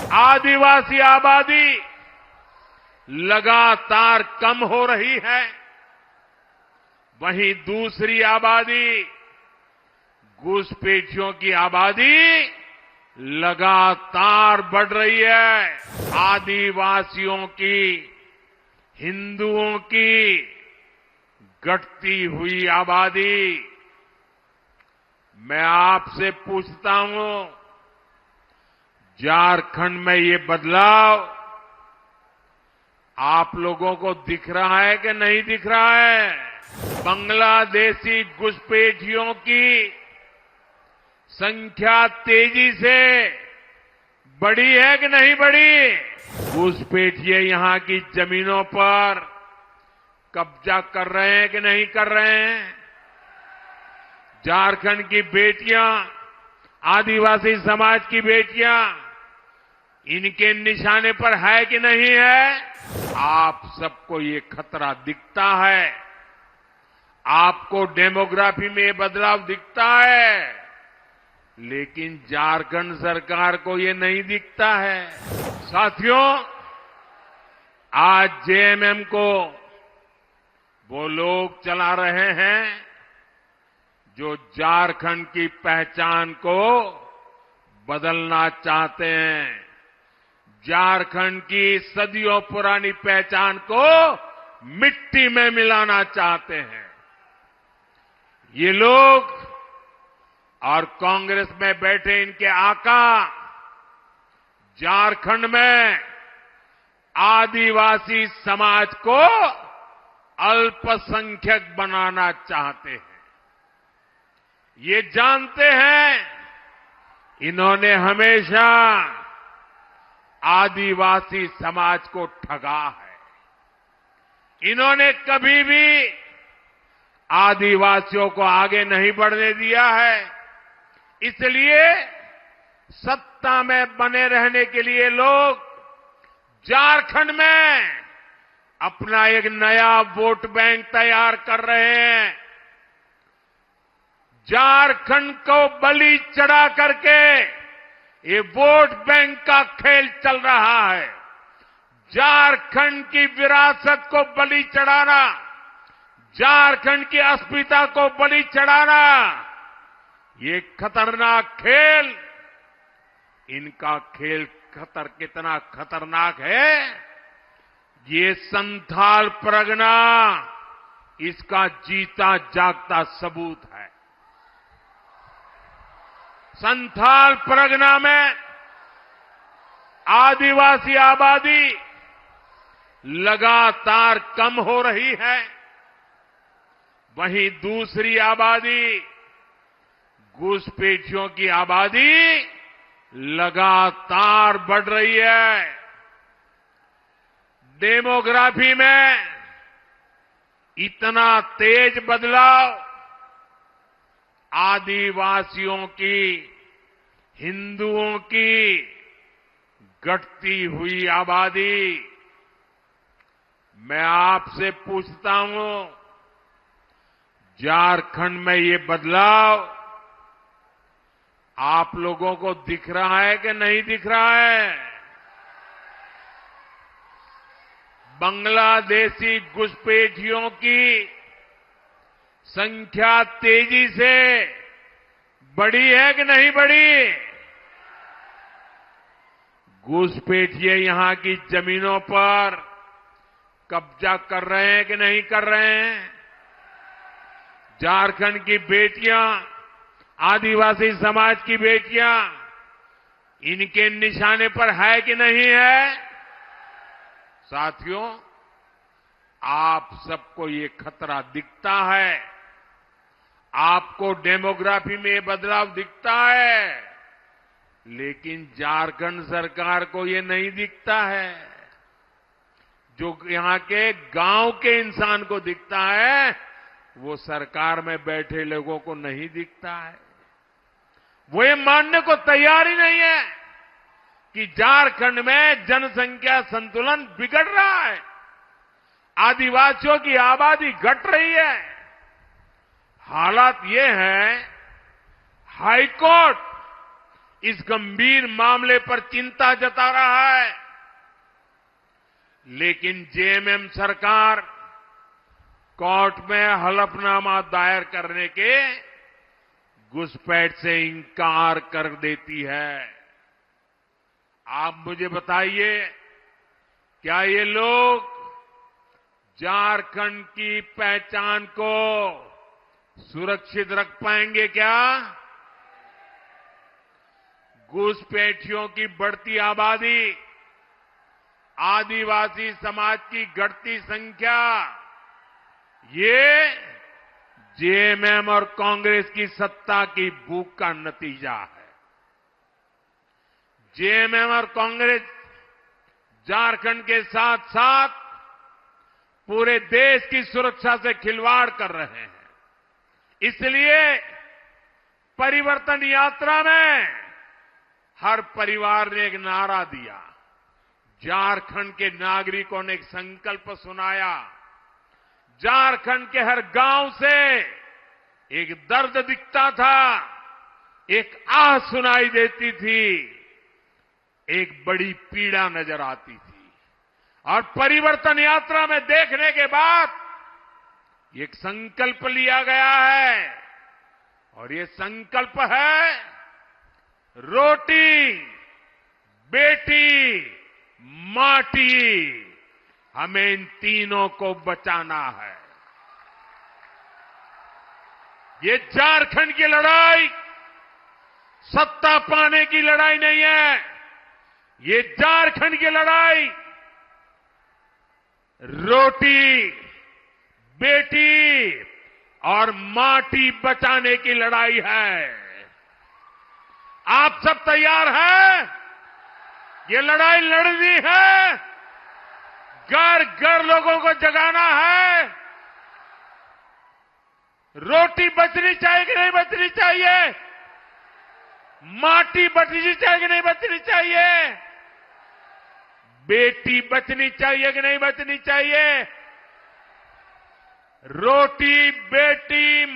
आदिवासी आबादी लगातार कम हो रही है, वहीं दूसरी आबादी घुसपैठियों की आबादी लगातार बढ़ रही है। आदिवासियों की, हिंदुओं की घटती हुई आबादी। मैं आपसे पूछता हूं, झारखंड में ये बदलाव आप लोगों को दिख रहा है कि नहीं दिख रहा है? बांग्लादेशी घुसपैठियों की संख्या तेजी से बढ़ी है कि नहीं बढ़ी? घुसपैठिए यहां की जमीनों पर कब्जा कर रहे हैं कि नहीं कर रहे हैं? झारखंड की बेटियां, आदिवासी समाज की बेटियां इनके निशाने पर है कि नहीं है? आप सबको ये खतरा दिखता है, आपको डेमोग्राफी में ये बदलाव दिखता है, लेकिन झारखंड सरकार को ये नहीं दिखता है। साथियों, आज जेएमएम को वो लोग चला रहे हैं जो झारखंड की पहचान को बदलना चाहते हैं, झारखंड की सदियों पुरानी पहचान को मिट्टी में मिलाना चाहते हैं। ये लोग और कांग्रेस में बैठे इनके आका झारखंड में आदिवासी समाज को अल्पसंख्यक बनाना चाहते हैं। ये जानते हैं, इन्होंने हमेशा आदिवासी समाज को ठगा है। इन्होंने कभी भी आदिवासियों को आगे नहीं बढ़ने दिया है। इसलिए सत्ता में बने रहने के लिए लोग झारखंड में अपना एक नया वोट बैंक तैयार कर रहे हैं। झारखंड को बलि चढ़ा करके ये वोट बैंक का खेल चल रहा है। झारखंड की विरासत को बलि चढ़ाना, झारखंड की अस्मिता को बलि चढ़ाना, ये खतरनाक खेल, इनका खेल कितना खतरनाक है, ये संथाल परगना इसका जीता जागता सबूत है। संथाल परगना में आदिवासी आबादी लगातार कम हो रही है, वहीं दूसरी आबादी घुसपैठियों की आबादी लगातार बढ़ रही है। डेमोग्राफी में इतना तेज बदलाव आदिवासियों की, हिंदुओं की घटती हुई आबादी। मैं आपसे पूछता हूं, झारखंड में ये बदलाव आप लोगों को दिख रहा है कि नहीं दिख रहा है? बांग्लादेशी घुसपैठियों की संख्या तेजी से बढ़ी है कि नहीं बढ़ी? घुसपैठिए यहां की जमीनों पर कब्जा कर रहे हैं कि नहीं कर रहे हैं? झारखंड की बेटियां, आदिवासी समाज की बेटियां इनके निशाने पर है कि नहीं है? साथियों, आप सबको ये खतरा दिखता है, आपको डेमोग्राफी में ये बदलाव दिखता है, लेकिन झारखंड सरकार को ये नहीं दिखता है। जो यहां के गांव के इंसान को दिखता है, वो सरकार में बैठे लोगों को नहीं दिखता है। वो ये मानने को तैयार ही नहीं है कि झारखंड में जनसंख्या संतुलन बिगड़ रहा है, आदिवासियों की आबादी घट रही है। हालात ये है, हाईकोर्ट इस गंभीर मामले पर चिंता जता रहा है, लेकिन जेएमएम सरकार कोर्ट में हलफनामा दायर करने के घुसपैठ से इंकार कर देती है। आप मुझे बताइए, क्या ये लोग झारखंड की पहचान को सुरक्षित रख पाएंगे क्या? घुसपैठियों की बढ़ती आबादी, आदिवासी समाज की घटती संख्या, ये जेएमएम और कांग्रेस की सत्ता की भूख का नतीजा है। जेएमएम और कांग्रेस झारखंड के साथ साथ पूरे देश की सुरक्षा से खिलवाड़ कर रहे हैं। इसलिए परिवर्तन यात्रा में हर परिवार ने एक नारा दिया, झारखंड के नागरिकों ने एक संकल्प सुनाया, झारखंड के हर गांव से एक दर्द दिखता था, एक आह सुनाई देती थी, एक बड़ी पीड़ा नजर आती थी। और परिवर्तन यात्रा में देखने के बाद एक संकल्प लिया गया है, और ये संकल्प है रोटी, बेटी, माटी, हमें इन तीनों को बचाना है। ये झारखंड की लड़ाई सत्ता पाने की लड़ाई नहीं है, ये झारखंड की लड़ाई रोटी, बेटी और माटी बचाने की लड़ाई है। आप सब तैयार हैं? ये लड़ाई लड़नी है, घर घर लोगों को जगाना है। रोटी बचनी चाहिए कि नहीं बचनी चाहिए? माटी बचनी चाहिए कि नहीं बचनी चाहिए? बेटी बचनी चाहिए कि नहीं बचनी चाहिए? रोटी, बेटी,